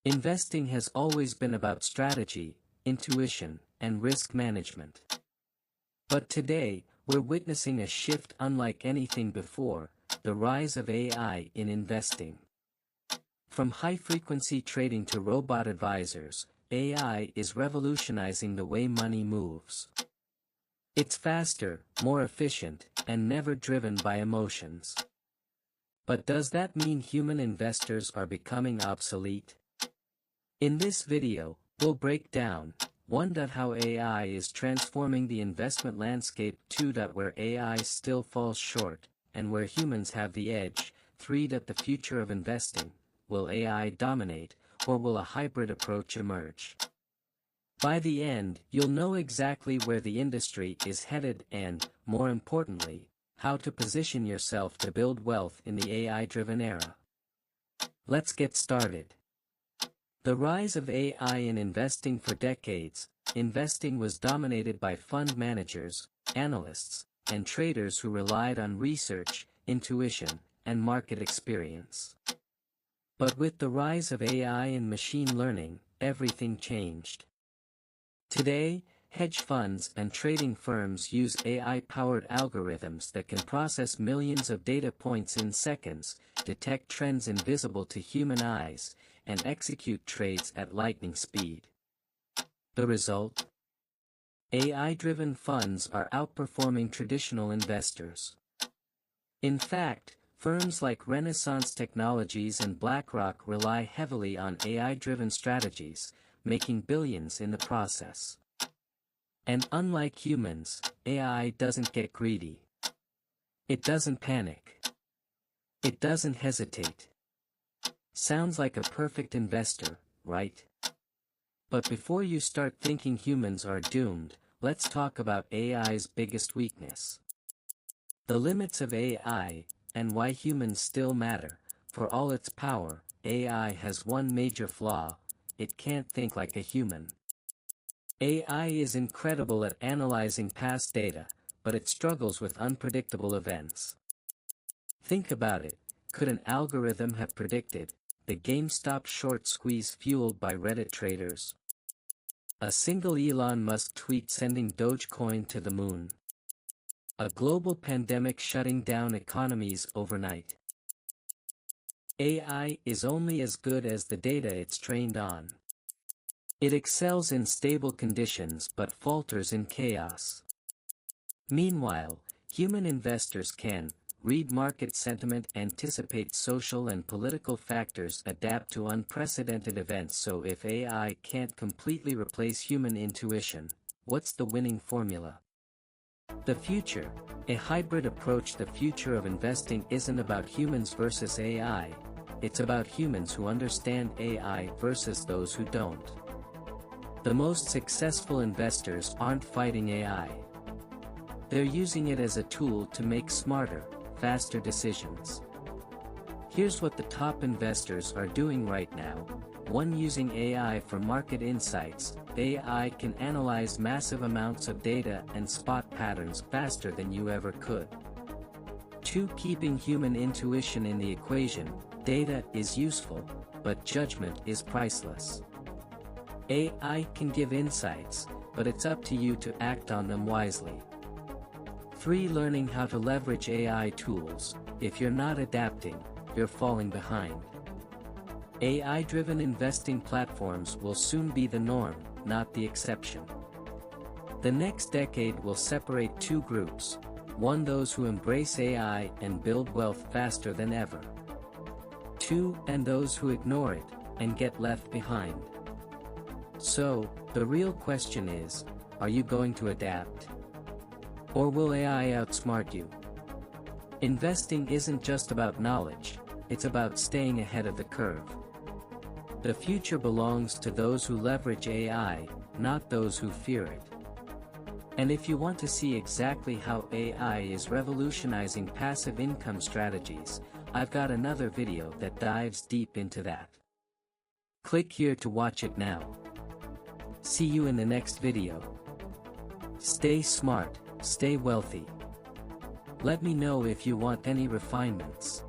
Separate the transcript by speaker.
Speaker 1: Investing has always been about strategy, intuition, and risk management. But today, we're witnessing a shift unlike anything before, the rise of AI in investing. From high-frequency trading to robot-advisors, AI is revolutionizing the way money moves. It's faster, more efficient, and never driven by emotions. But does that mean human investors are becoming obsolete? In this video, we'll break down 1. How AI is transforming the investment landscape, 2. Where AI still falls short, and where humans have the edge, 3. The future of investing, will AI dominate, or will a hybrid approach emerge? By the end, you'll know exactly where the industry is headed and, more importantly, how to position yourself to build wealth in the AI-driven era. Let's get started. The rise of AI in investing. For decades, investing was dominated by fund managers, analysts, and traders who relied on research, intuition, and market experience. But with the rise of AI and machine learning, everything changed. Today, hedge funds and trading firms use AI-powered algorithms that can process millions of data points in seconds, detect trends invisible to human eyes, and execute trades at lightning speed. The result? AI-driven funds are outperforming traditional investors. In fact, firms like Renaissance Technologies and BlackRock rely heavily on AI-driven strategies, making billions in the process. And unlike humans, AI doesn't get greedy. It doesn't panic. It doesn't hesitate. Sounds like a perfect investor, right? But before you start thinking humans are doomed, let's talk about AI's biggest weakness. The limits of AI, and why humans still matter. For all its power, AI has one major flaw: it can't think like a human. AI is incredible at analyzing past data, but it struggles with unpredictable events. Think about it, could an algorithm have predicted the GameStop short squeeze fueled by Reddit traders? A single Elon Musk tweet sending Dogecoin to the moon? A global pandemic shutting down economies overnight? AI is only as good as the data it's trained on. It excels in stable conditions but falters in chaos. Meanwhile, human investors can read market sentiment, anticipate social and political factors, adapt to unprecedented events. So if AI can't completely replace human intuition, what's the winning formula? The future, a hybrid approach. The future of investing isn't about humans versus AI, it's about humans who understand AI versus those who don't. The most successful investors aren't fighting AI. They're using it as a tool to make smarter, faster decisions. Here's what the top investors are doing right now. 1. Using AI for market insights. AI can analyze massive amounts of data and spot patterns faster than you ever could. 2. Keeping human intuition in the equation. Data is useful, but judgment is priceless. AI can give insights, but it's up to you to act on them wisely. 3. Learning how to leverage AI tools. If you're not adapting, you're falling behind. AI-driven investing platforms will soon be the norm, not the exception. The next decade will separate two groups. 1. Those who embrace AI and build wealth faster than ever. 2. And those who ignore it and get left behind. So, the real question is, are you going to adapt? Or will AI outsmart you? Investing isn't just about knowledge, it's about staying ahead of the curve. The future belongs to those who leverage AI, not those who fear it. And if you want to see exactly how AI is revolutionizing passive income strategies, I've got another video that dives deep into that. Click here to watch it now. See you in the next video. Stay smart, stay wealthy. Let me know if you want any refinements.